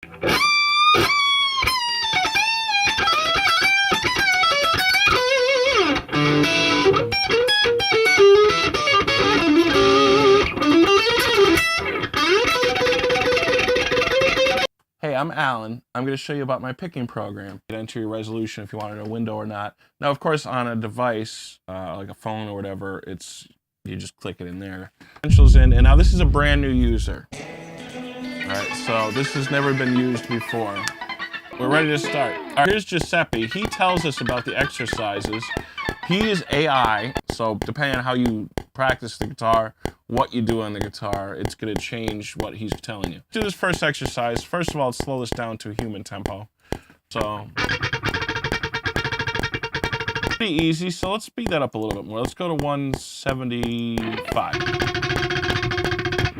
Hey, I'm Alan. I'm going to show you about my picking program. You enter your resolution if you want it in a window or not. Now, of course, on a device, like a phone or whatever, you just click it in there. Credentials in, and now this is a brand new user. All right, so this has never been used before. We're ready to start. All right, here's Giuseppe. He tells us about the exercises. He is AI, so depending on how you practice the guitar, what you do on the guitar, it's going to change what he's telling you. Do this first exercise. First of all, let's slow this down to a human tempo. So, pretty easy, so let's speed that up a little bit more. Let's go to 175.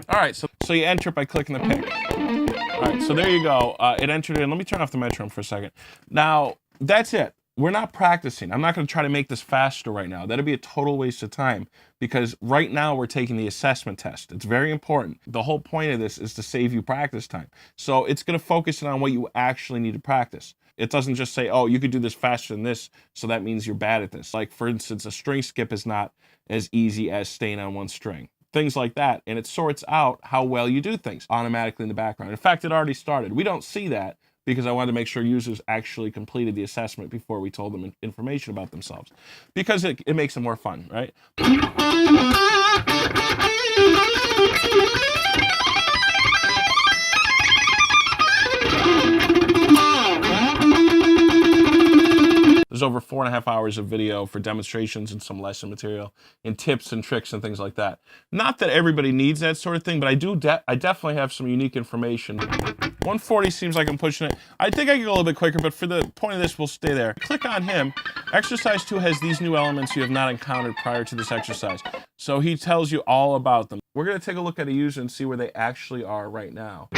All right, so you enter it by clicking the pick. All right, so there you go. It entered in. Let me turn off the metronome for a second. Now, that's it. We're not practicing. I'm not going to try to make this faster right now. That'd be a total waste of time because right now we're taking the assessment test. It's very important. The whole point of this is to save you practice time. So it's going to focus on what you actually need to practice. It doesn't just say, oh, you could do this faster than this, so that means you're bad at this. Like, for instance, a string skip is not as easy as staying on one string. Things like that, and it sorts out how well you do things automatically in the background. In fact, it already started. We don't see that because I wanted to make sure users actually completed the assessment before we told them information about themselves, because it makes it more fun, right? There's over 4.5 hours of video for demonstrations and some lesson material and tips and tricks and things like that. Not that everybody needs that sort of thing, but I definitely have some unique information. 140 seems like I'm pushing it. I think I can go a little bit quicker, but for the point of this, we'll stay there. Click on him. Exercise 2 has these new elements you have not encountered prior to this exercise. So he tells you all about them. We're going to take a look at a user and see where they actually are right now.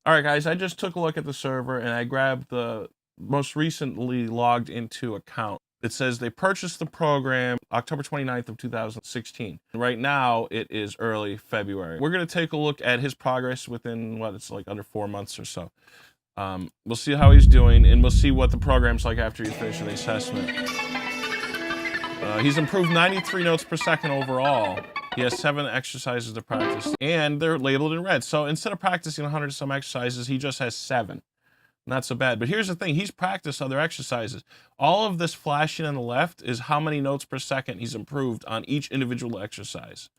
All right, guys, I just took a look at the server and I grabbed the most recently logged into account. It says they purchased the program October 29th of 2016. Right now, it is early February. We're going to take a look at his progress within, it's like under 4 months or so. We'll see how he's doing, and we'll see what the program's like after you finish the assessment. He's improved 93 notes per second overall. He has 7 exercises to practice, and they're labeled in red. So instead of practicing 100 some exercises, he just has 7. Not so bad. But here's the thing. He's practiced other exercises. All of this flashing on the left is how many notes per second he's improved on each individual exercise.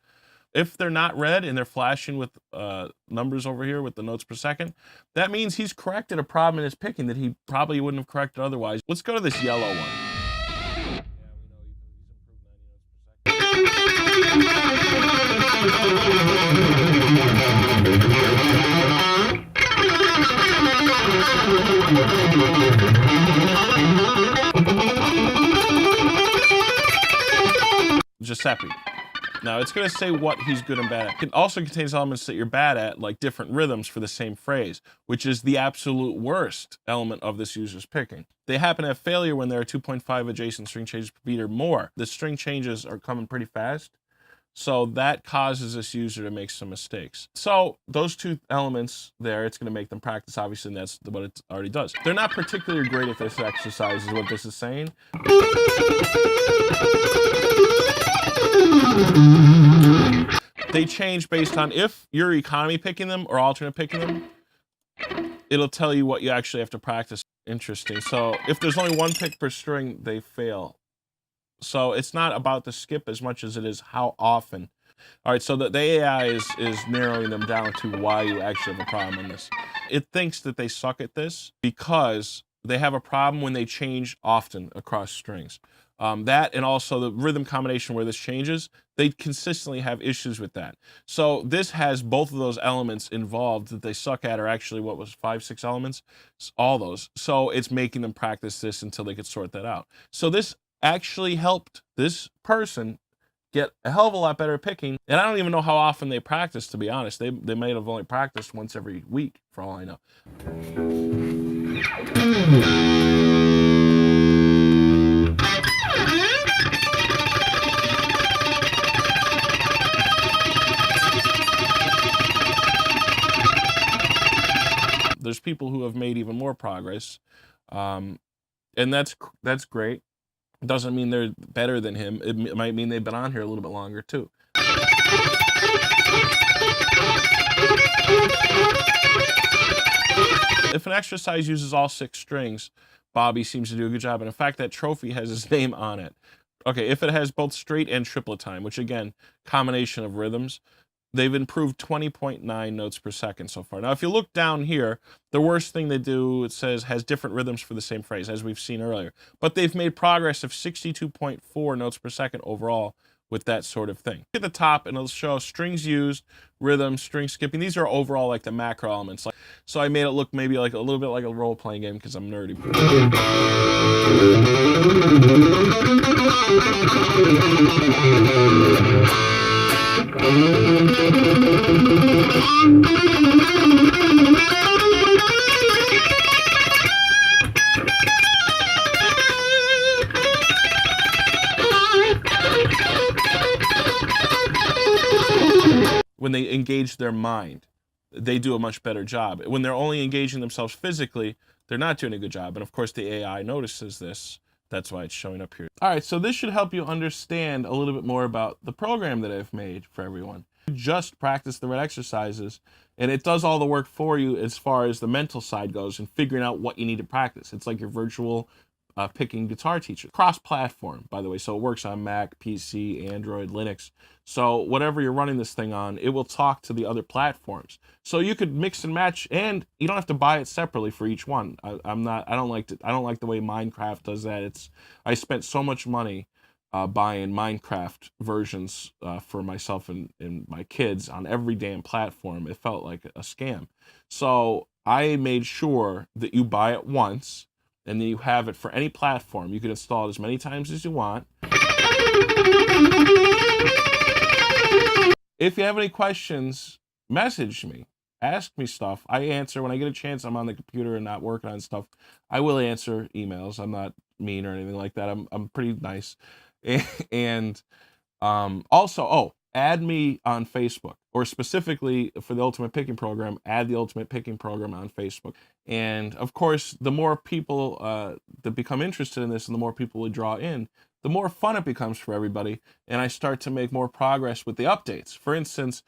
If they're not red and they're flashing with numbers over here with the notes per second, that means he's corrected a problem in his picking that he probably wouldn't have corrected otherwise. Let's go to this yellow one. Giuseppe. Now, it's going to say what he's good and bad at. It also contains elements that you're bad at, like different rhythms for the same phrase, which is the absolute worst element of this user's picking. They happen to have failure when there are 2.5 adjacent string changes per beat or more. The string changes are coming pretty fast, so that causes this user to make some mistakes. So those 2 elements there, it's going to make them practice, obviously, and that's what it already does. They're not particularly great at this exercise, is what this is saying. They change based on if you're economy picking them or alternate picking them. It'll tell you what you actually have to practice. Interesting. So if there's only 1 pick per string, they fail. So it's not about the skip as much as it is how often. All right, so the AI is narrowing them down to why you actually have a problem in this. It thinks that they suck at this because they have a problem when they change often across strings. That and also the rhythm combination where this changes, they consistently have issues with that. So this has both of those elements involved that they suck at, are actually, 5, 6 elements? All those. So it's making them practice this until they could sort that out. So this actually helped this person get a hell of a lot better at picking. And I don't even know how often they practice, to be honest. They might have only practiced once every week, for all I know. people who have made even more progress, and that's great. Doesn't mean they're better than him. It might mean they've been on here a little bit longer too. If an exercise uses all 6 strings, Bobby seems to do a good job. And in fact, that trophy has his name on it. Okay, if it has both straight and triplet time, which again, combination of rhythms, they've improved 20.9 notes per second so far. Now, if you look down here, the worst thing they do, it says, has different rhythms for the same phrase, as we've seen earlier. But they've made progress of 62.4 notes per second overall with that sort of thing. At the top, and it'll show strings used, rhythm, string skipping. These are overall like the macro elements. So I made it look maybe like a little bit like a role-playing game because I'm nerdy. When they engage their mind, they do a much better job. When they're only engaging themselves physically, they're not doing a good job. And of course, the AI notices this. That's why it's showing up here. All right, so this should help you understand a little bit more about the program that I've made for everyone. You just practice the right exercises, and it does all the work for you as far as the mental side goes and figuring out what you need to practice. It's like your virtual picking guitar teacher. Cross-platform, by the way, so it works on Mac, PC, Android, Linux. So whatever you're running this thing on, it will talk to the other platforms. So you could mix and match, and you don't have to buy it separately for each one. I don't like the way Minecraft does that. I spent so much money buying Minecraft versions for myself and my kids on every damn platform. It felt like a scam. So I made sure that you buy it once, and then you have it for any platform. You can install it as many times as you want. If you have any questions, message me. Ask me stuff. I answer when I get a chance. I'm on the computer and not working on stuff. I will answer emails. I'm not mean or anything like that. I'm pretty nice. And also, add me on Facebook, or specifically for the Ultimate Picking Program, add the Ultimate Picking Program on Facebook. And of course, the more people that become interested in this and the more people we draw in, the more fun it becomes for everybody. And I start to make more progress with the updates. For instance,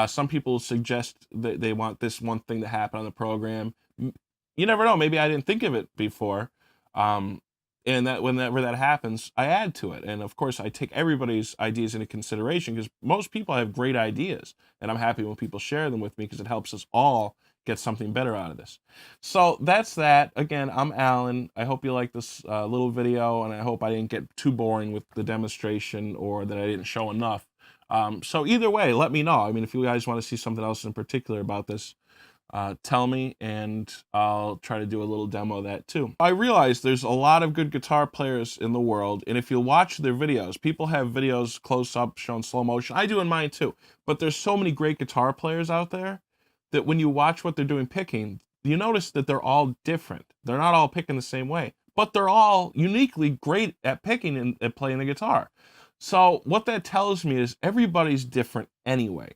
some people suggest that they want this one thing to happen on the program. You never know. Maybe I didn't think of it before. And whenever that happens, I add to it. And of course, I take everybody's ideas into consideration because most people have great ideas. And I'm happy when people share them with me because it helps us all get something better out of this. So that's that. Again, I'm Alan. I hope you like this little video, and I hope I didn't get too boring with the demonstration or that I didn't show enough. So either way, let me know. I mean, if you guys want to see something else in particular about this, tell me, and I'll try to do a little demo of that too. I realize there's a lot of good guitar players in the world, and if you watch their videos, people have videos close up showing slow motion. I do in mine too, but there's so many great guitar players out there that when you watch what they're doing picking, you notice that they're all different. They're not all picking the same way, but they're all uniquely great at picking and at playing the guitar. So what that tells me is everybody's different anyway.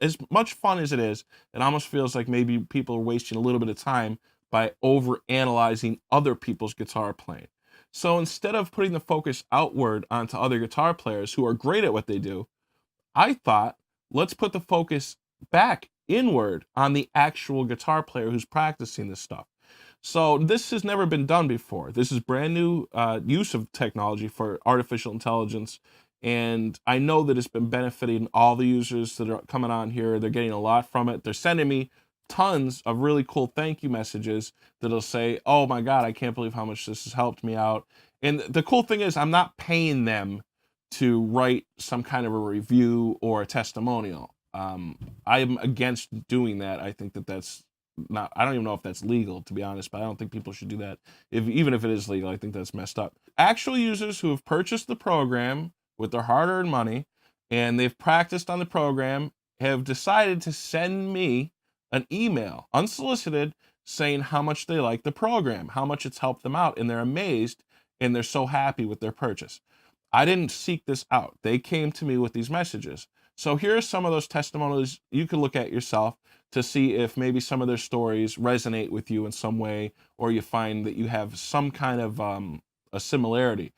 As much fun as it is, it almost feels like maybe people are wasting a little bit of time by over-analyzing other people's guitar playing. So instead of putting the focus outward onto other guitar players who are great at what they do, I thought, let's put the focus back inward on the actual guitar player who's practicing this stuff. So this has never been done before. This is brand new use of technology for artificial intelligence. And I know that it's been benefiting all the users that are coming on here. They're getting a lot from it. They're sending me tons of really cool thank you messages that'll say, oh my God, I can't believe how much this has helped me out. And the cool thing is I'm not paying them to write some kind of a review or a testimonial. I'm against doing that. I think that that's not, I don't even know if that's legal, to be honest, but I don't think people should do that. Even if it is legal, I think that's messed up. Actual users who have purchased the program with their hard-earned money and they've practiced on the program have decided to send me an email, unsolicited, saying how much they like the program, how much it's helped them out, and they're amazed and they're so happy with their purchase. I didn't seek this out. They came to me with these messages. So here are some of those testimonials you could look at yourself to see if maybe some of their stories resonate with you in some way, or you find that you have some kind of a similarity.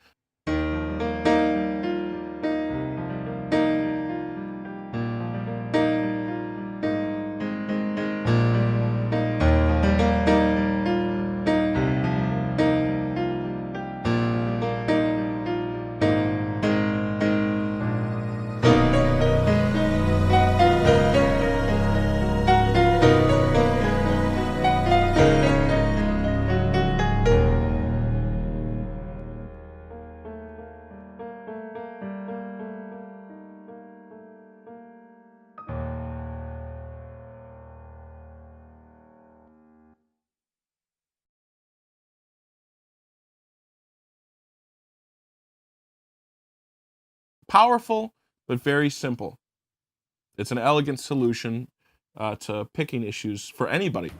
Powerful, but very simple. It's an elegant solution to picking issues for anybody.